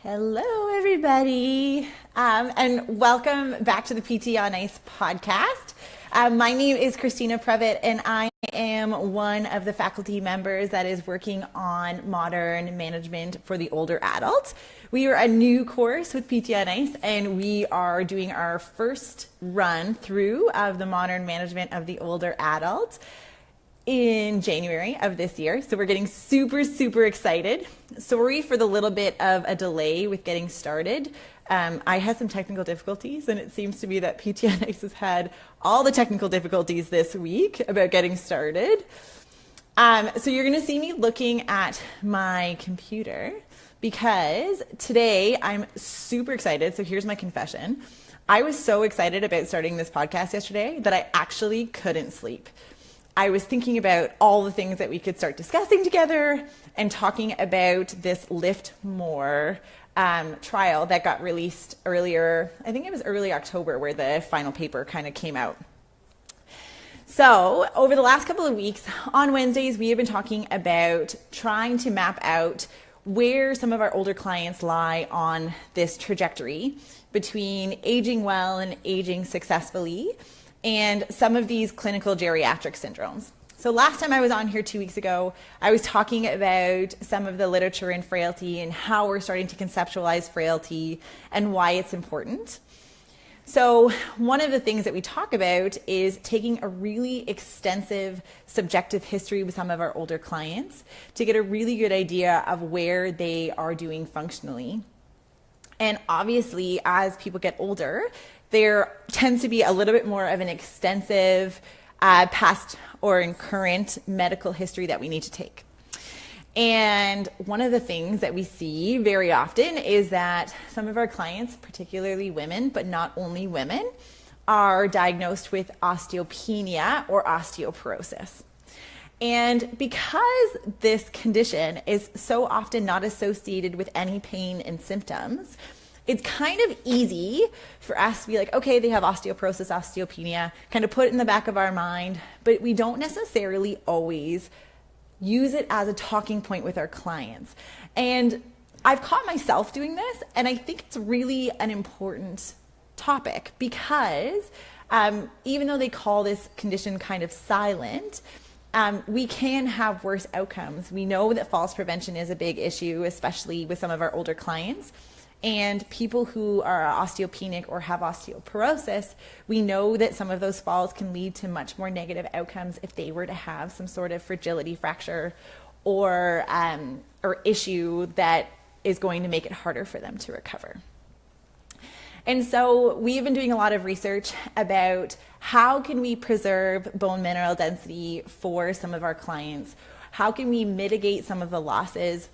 Hello, everybody, and welcome back to the PT on Ice podcast. My name is Christina Previtt, and I am one of the faculty members that is working on modern management for the older adult. We are a new course with PT on Ice, and we are doing our first run through of the modern management of the older adult in January of this year. So we're getting super excited. Sorry for the little bit of a delay with getting started. I had some technical difficulties, and it seems to be that PTNX has had all the technical difficulties this week about getting started. So you're going to see me looking at my computer because today I'm super excited. So here's my confession. I was so excited about starting this podcast yesterday that I actually couldn't sleep. I was thinking about all the things that we could start discussing together and talking about this Lift More trial that got released earlier. I think it was early October where the final paper kind of came out. So over the last couple of weeks, on Wednesdays, we have been talking about trying to map out where some of our older clients lie on this trajectory between aging well and aging successfully, and some of these clinical geriatric syndromes. So last time I was on here 2 weeks ago, I was talking about some of the literature in frailty and how we're starting to conceptualize frailty and why it's important. So one of the things that we talk about is taking a really extensive subjective history with some of our older clients to get a really good idea of where they are doing functionally. And obviously, as people get older, there tends to be a little bit more of an extensive past or current medical history that we need to take. And one of the things that we see very often is that some of our clients, particularly women, but not only women, are diagnosed with osteopenia or osteoporosis. And because this condition is so often not associated with any pain and symptoms, it's kind of easy for us to be like, okay, they have osteoporosis, osteopenia, kind of put it in the back of our mind, but we don't necessarily always use it as a talking point with our clients. And I've caught myself doing this, and I think it's really an important topic because even though they call this condition kind of silent, we can have worse outcomes. We know that falls prevention is a big issue, especially with some of our older clients. And people who are osteopenic or have osteoporosis, we know that some of those falls can lead to much more negative outcomes if they were to have some sort of fragility fracture or issue that is going to make it harder for them to recover. And so we've been doing a lot of research about how can we preserve bone mineral density for some of our clients? How can we mitigate some of the losses?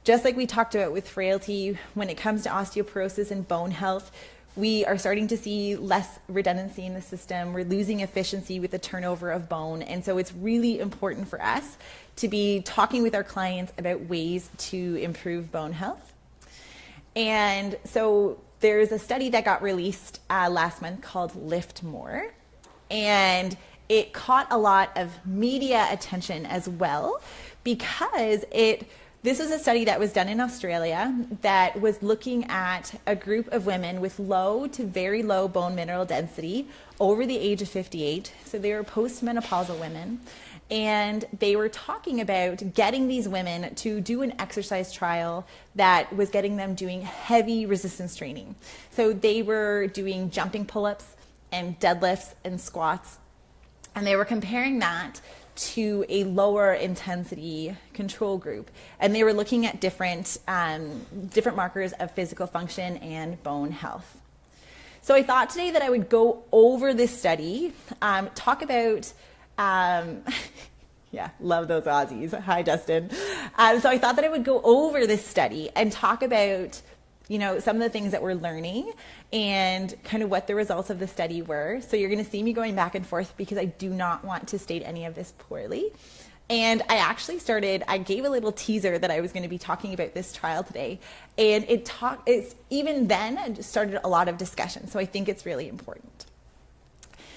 Just like we talked about with frailty, when it comes to osteoporosis and bone health, we are starting to see less redundancy in the system. We're losing efficiency with the turnover of bone. And so it's really important for us to be talking with our clients about ways to improve bone health. And so there's a study that got released last month called Lift More. And it caught a lot of media attention as well because this is a study that was done in Australia that was looking at a group of women with low to very low bone mineral density over the age of 58. So they were postmenopausal women. And they were talking about getting these women to do an exercise trial that was getting them doing heavy resistance training. So they were doing jumping pull-ups and deadlifts and squats. And they were comparing that to a lower intensity control group. And they were looking at different markers of physical function and bone health. So I thought today that I would go over this study, talk about, yeah, love those Aussies. Hi, Dustin. So I thought that I would go over this study and talk about some of the things that we're learning and kind of what the results of the study were. So you're going to see me going back and forth because I do not want to state any of this poorly. And I actually I gave a little teaser that I was going to be talking about this trial today. And it's even then it started a lot of discussion. So I think it's really important.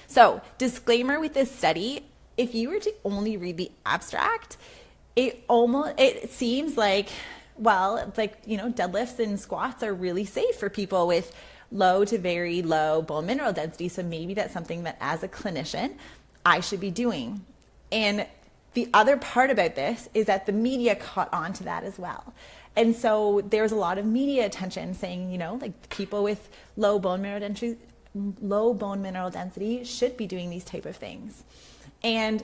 So disclaimer with this study, if you were to only read the abstract, it seems like well, it's like, you know, deadlifts and squats are really safe for people with low to very low bone mineral density. So maybe that's something that as a clinician, I should be doing. And the other part about this is that the media caught on to that as well. And so there's a lot of media attention saying, you know, like people with low bone mineral density should be doing these type of things. And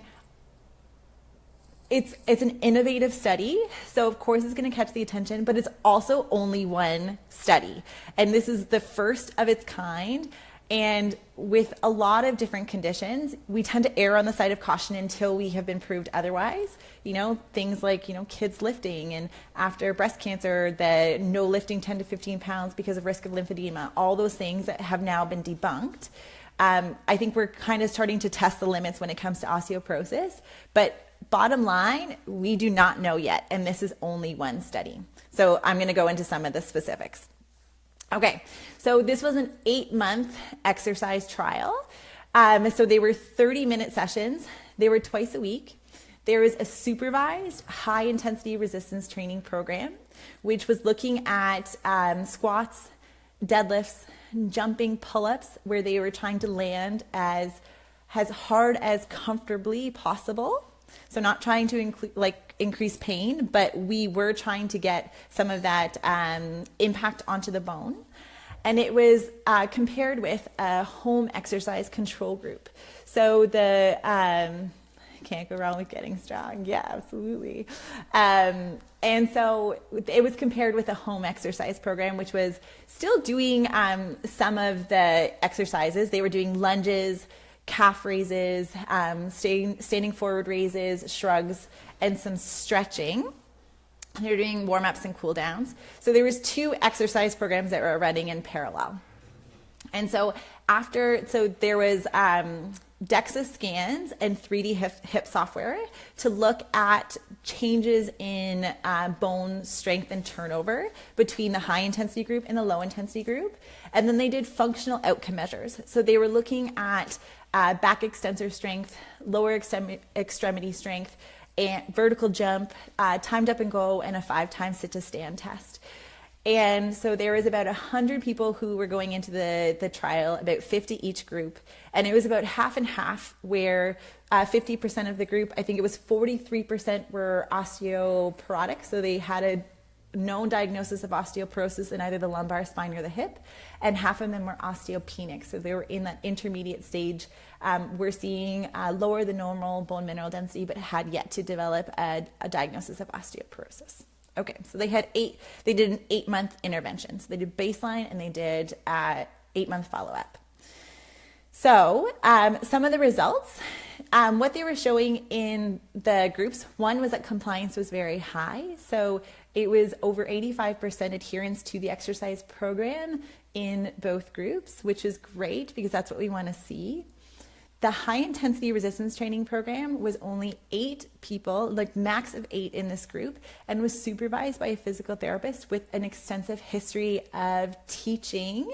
it's an innovative study, so of course it's going to catch the attention, but it's also only one study. And this is the first of its kind. And with a lot of different conditions, we tend to err on the side of caution until we have been proved otherwise. You know, things like, you know, kids lifting, and after breast cancer, the no lifting 10 to 15 pounds because of risk of lymphedema, all those things that have now been debunked. I think we're kind of starting to test the limits when it comes to osteoporosis, but bottom line, we do not know yet, and this is only one study. So I'm going to go into some of the specifics. Okay, so this was an 8-month exercise trial. So they were 30-minute sessions. They were twice a week. There was a supervised high-intensity resistance training program, which was looking at squats, deadlifts, jumping pull-ups, where they were trying to land as hard as comfortably possible. So not trying to increase pain, but we were trying to get some of that impact onto the bone. And it was compared with a home exercise control group. So the can't go wrong with getting strong. Yeah, absolutely. And so it was compared with a home exercise program, which was still doing some of the exercises. They were doing lunges, calf raises, standing forward raises, shrugs, and some stretching. They're doing warm-ups and cool downs. So there was 2 exercise programs that were running in parallel. And so there was DEXA scans and 3D hip software to look at changes in bone strength and turnover between the high intensity group and the low intensity group. And then they did functional outcome measures. So they were looking at back extensor strength, lower extremity strength, and vertical jump, timed up and go, and a 5-time sit to stand test. And so there was about 100 people who were going into the trial, about 50 each group. And it was about half and half, where 50% of the group, I think it was 43% were osteoporotic. So they had a known diagnosis of osteoporosis in either the lumbar spine or the hip. And half of them were osteopenic. So they were in that intermediate stage. We're seeing lower than normal bone mineral density, but had yet to develop a diagnosis of osteoporosis. Okay, so they did an 8-month intervention. So they did baseline and they did 8-month follow-up. So some of the results, what they were showing in the groups, one was that compliance was very high. So it was over 85% adherence to the exercise program in both groups, which is great because that's what we want to see. The high intensity resistance training program was only 8 people, like max of 8 in this group, and was supervised by a physical therapist with an extensive history of teaching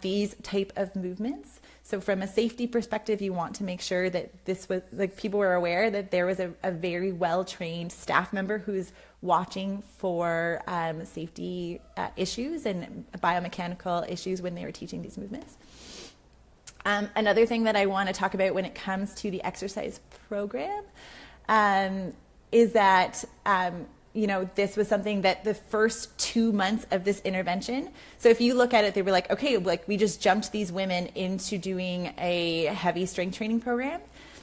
these type of movements. So from a safety perspective, you want to make sure that this was, like, people were aware that there was a very well-trained staff member who's watching for safety issues and biomechanical issues when they were teaching these movements. Another thing that I want to talk about when it comes to the exercise program is that, this was something that the first 2 months of this intervention, so if you look at it, they were like, okay, like we just jumped these women into doing a heavy strength training program.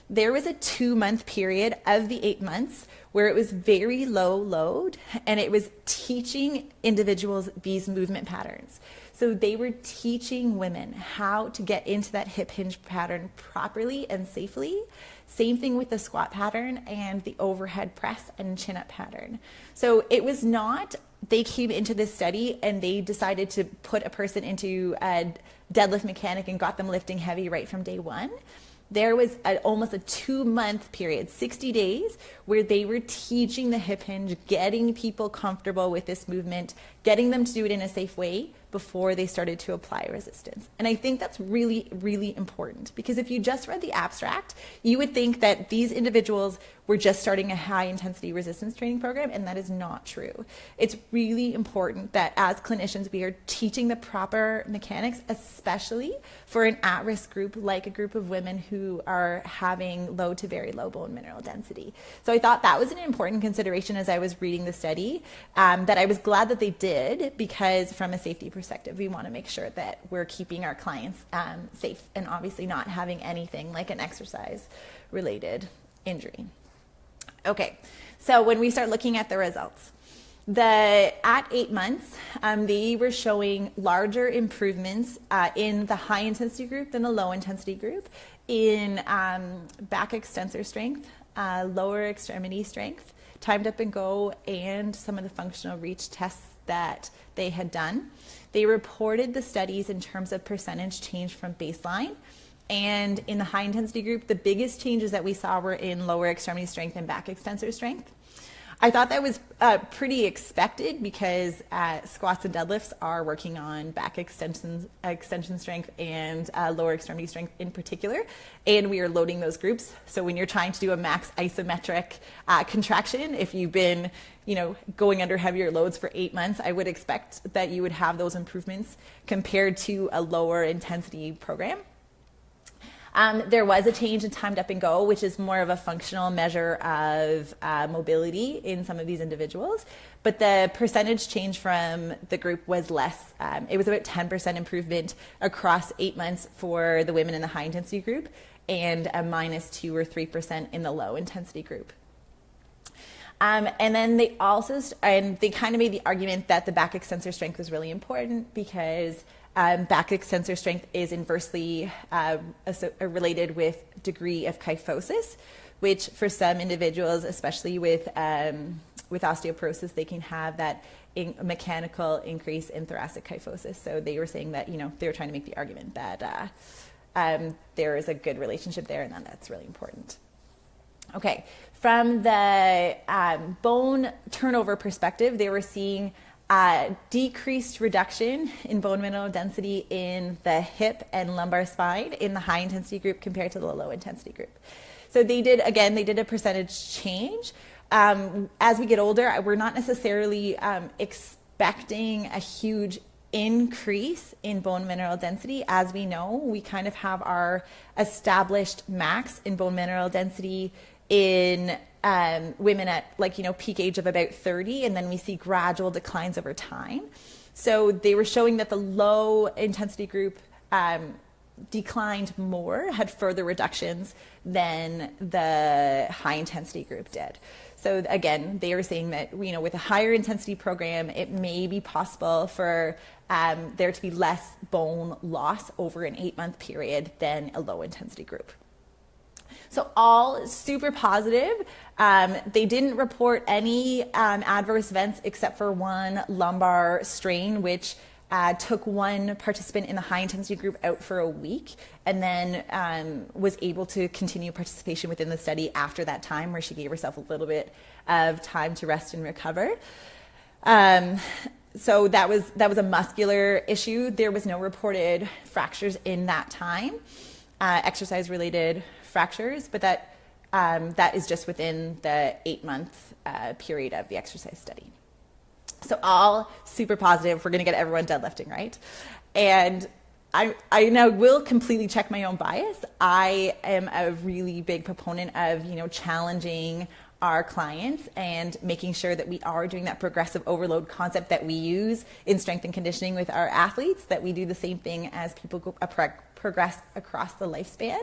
There was a 2-month period of the 8 months where it was very low load, and it was teaching individuals these movement patterns. So they were teaching women how to get into that hip hinge pattern properly and safely. Same thing with the squat pattern and the overhead press and chin up pattern. So it was not, they came into this study and they decided to put a person into a deadlift mechanic and got them lifting heavy right from day one. There was almost a 2-month period, 60 days, where they were teaching the hip hinge, getting people comfortable with this movement, getting them to do it in a safe way, before they started to apply resistance. And I think that's really, really important, because if you just read the abstract, you would think that these individuals were just starting a high intensity resistance training program, and that is not true. It's really important that as clinicians, we are teaching the proper mechanics, especially for an at-risk group, like a group of women who are having low to very low bone mineral density. So I thought that was an important consideration as I was reading the study, that I was glad that they did, because from a safety perspective, we want to make sure that we're keeping our clients safe and obviously not having anything like an exercise-related injury. Okay, so when we start looking at the results, at 8 months, they were showing larger improvements in the high intensity group than the low intensity group in back extensor strength, lower extremity strength, timed up and go, and some of the functional reach tests that they had done. They reported the studies in terms of percentage change from baseline. And in the high intensity group, the biggest changes that we saw were in lower extremity strength and back extensor strength. I thought that was pretty expected, because squats and deadlifts are working on back extension strength and lower extremity strength in particular, and we are loading those groups. So when you're trying to do a max isometric contraction, if you've been going under heavier loads for 8 months, I would expect that you would have those improvements compared to a lower intensity program. There was a change in timed up and go, which is more of a functional measure of mobility in some of these individuals. But the percentage change from the group was less. It was about 10% improvement across 8 months for the women in the high intensity group, and a -2 or 3% in the low intensity group. And then they also, they kind of made the argument that the back extensor strength was really important, because back extensor strength is inversely related with degree of kyphosis, which for some individuals, especially with osteoporosis, they can have that mechanical increase in thoracic kyphosis. So they were saying that, they were trying to make the argument that there is a good relationship there, and that's really important. Okay, from the bone turnover perspective, they were seeing decreased reduction in bone mineral density in the hip and lumbar spine in the high intensity group compared to the low intensity group. So they did a percentage change. As we get older, we're not necessarily expecting a huge increase in bone mineral density. As we know, we kind of have our established max in bone mineral density in women at peak age of about 30, and then we see gradual declines over time. So they were showing that the low intensity group declined more, had further reductions than the high intensity group did. So again, they were saying that with a higher intensity program, it may be possible for there to be less bone loss over an 8-month period than a low intensity group. So all super positive. They didn't report any adverse events except for one lumbar strain, which took one participant in the high intensity group out for a week, and then was able to continue participation within the study after that time, where she gave herself a little bit of time to rest and recover. So that was a muscular issue. There was no reported fractures in that time, exercise-related fractures, but that is just within the 8-month period of the exercise study. So all super positive. We're going to get everyone deadlifting, right? And I now will completely check my own bias. I am a really big proponent of challenging our clients and making sure that we are doing that progressive overload concept that we use in strength and conditioning with our athletes, that we do the same thing as people progress across the lifespan.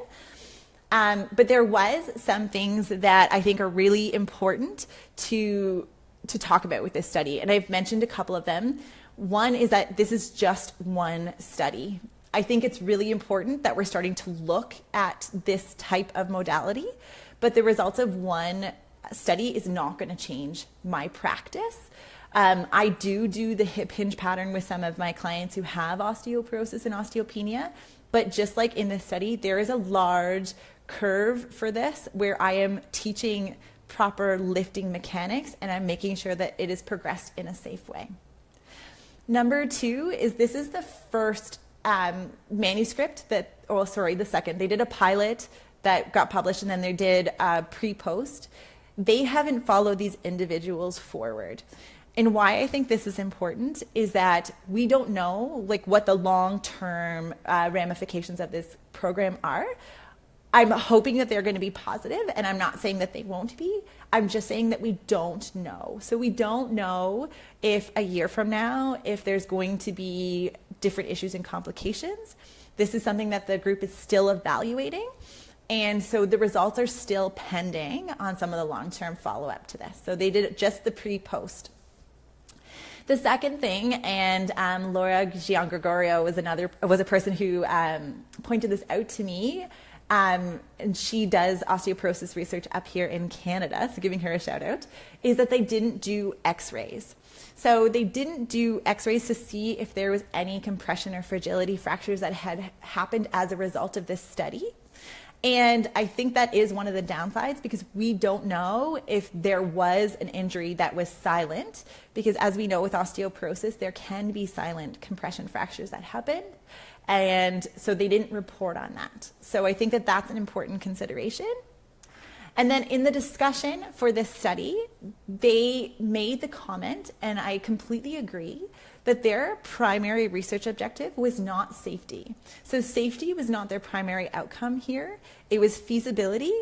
But there was some things that I think are really important to talk about with this study, and I've mentioned a couple of them. One is that this is just one study. I think it's really important that we're starting to look at this type of modality, but the results of one study is not going to change my practice. I do the hip hinge pattern with some of my clients who have osteoporosis and osteopenia, but just like in this study, there is a large curve for this where I am teaching proper lifting mechanics and I'm making sure that it is progressed in a safe way. Number two is this is the first manuscript the second. They did a pilot that got published, and then they did a pre-post. They haven't followed these individuals forward. And why I think this is important is that we don't know what the long-term ramifications of this program are. I'm hoping that they're going to be positive, and I'm not saying that they won't be. I'm just saying that we don't know. So we don't know if a year from now, if there's going to be different issues and complications. This is something that the group is still evaluating. And so the results are still pending on some of the long-term follow-up to this. So they did just the pre-post. The second thing, and Laura Giangregorio was a person who pointed this out to me, and she does osteoporosis research up here in Canada, so giving her a shout out, is that they didn't do x-rays. So they didn't do x-rays to see if there was any compression or fragility fractures that had happened as a result of this study. And I think that is one of the downsides, because we don't know if there was an injury that was silent, because as we know with osteoporosis, there can be silent compression fractures that happen. And so they didn't report on that. So I think that that's an important consideration. And then in the discussion for this study, they made the comment, and I completely agree, that their primary research objective was not safety. So safety was not their primary outcome here. It was feasibility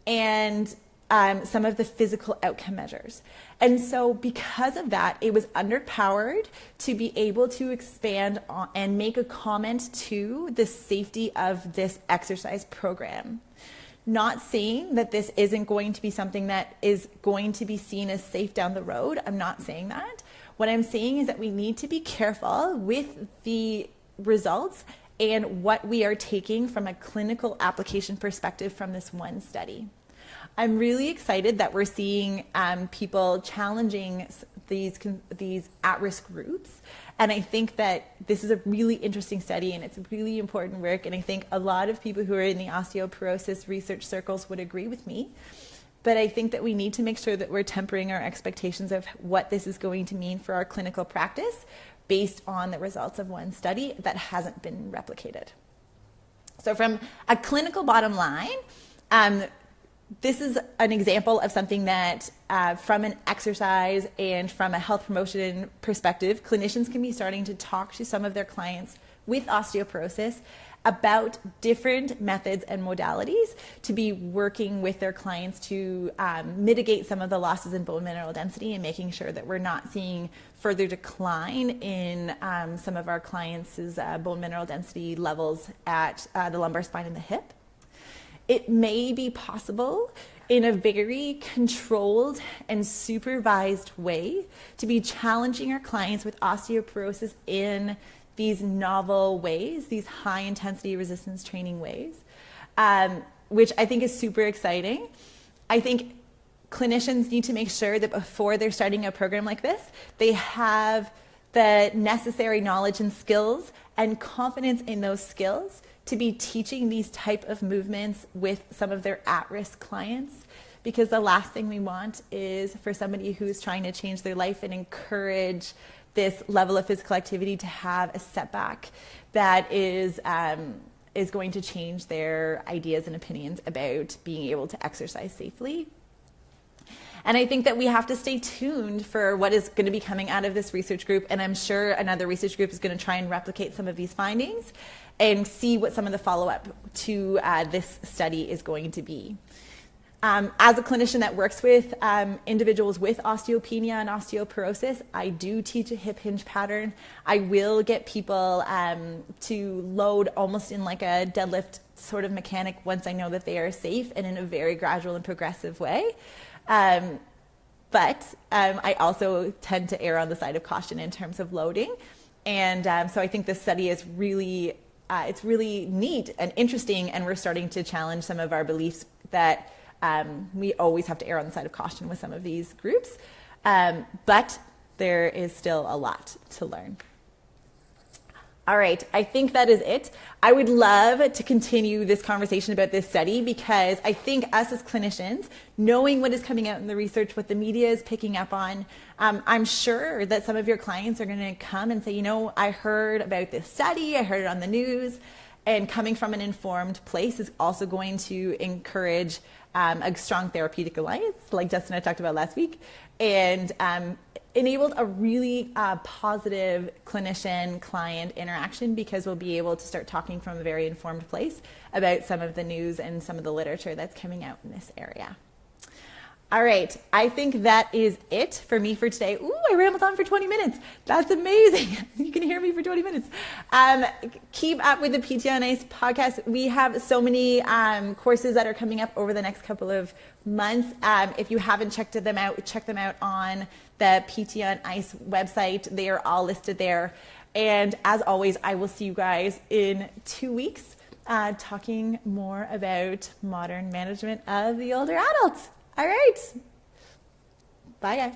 and some of the physical outcome measures. And so because of that, it was underpowered to be able to expand on and make a comment to the safety of this exercise program. Not saying that this isn't going to be something that is going to be seen as safe down the road. I'm not saying that. What I'm saying is that we need to be careful with the results and what we are taking from a clinical application perspective from this one study. I'm really excited that we're seeing people challenging these at-risk groups. And I think that this is a really interesting study, and it's really important work. And I think a lot of people who are in the osteoporosis research circles would agree with me. But I think that we need to make sure that we're tempering our expectations of what this is going to mean for our clinical practice based on the results of one study that hasn't been replicated. So from a clinical bottom line, this is an example of something that from an exercise and from a health promotion perspective, clinicians can be starting to talk to some of their clients with osteoporosis about different methods and modalities to be working with their clients to mitigate some of the losses in bone mineral density and making sure that we're not seeing further decline in some of our clients' bone mineral density levels at the lumbar spine and the hip. It may be possible in a very controlled and supervised way to be challenging our clients with osteoporosis in these novel ways, these high intensity resistance training ways, which I think is super exciting. I think clinicians need to make sure that before they're starting a program like this, they have the necessary knowledge and skills and confidence in those skills to be teaching these type of movements with some of their at-risk clients, because the last thing we want is for somebody who's trying to change their life and encourage this level of physical activity to have a setback that is going to change their ideas and opinions about being able to exercise safely. And I think that we have to stay tuned for what is going to be coming out of this research group. And I'm sure another research group is going to try and replicate some of these findings and see what some of the follow-up to this study is going to be. As a clinician that works with individuals with osteopenia and osteoporosis, I do teach a hip hinge pattern. I will get people to load almost in like a deadlift sort of mechanic once I know that they are safe and in a very gradual and progressive way. But I also tend to err on the side of caution in terms of loading. And so I think this study is really, it's really neat and interesting, and we're starting to challenge some of our beliefs that we always have to err on the side of caution with some of these groups. But there is still a lot to learn. All right, I think that is it. I would love to continue this conversation about this study because I think us as clinicians, knowing what is coming out in the research, what the media is picking up on, I'm sure that some of your clients are going to come and say, you know, I heard about this study, I heard it on the news, and coming from an informed place is also going to encourage a strong therapeutic alliance, like Justin and I talked about last week, and enabled a really positive clinician-client interaction because we'll be able to start talking from a very informed place about some of the news and some of the literature that's coming out in this area. All right, I think that is it for me for today. Ooh, I rambled on for 20 minutes. That's amazing. You can hear me for 20 minutes. Keep up with the PT on Ice podcast. We have so many courses that are coming up over the next couple of months. If you haven't checked them out, check them out on the PT on Ice website. They are all listed there. And as always, I will see you guys in 2 weeks talking more about modern management of the older adults. All right. Bye, guys.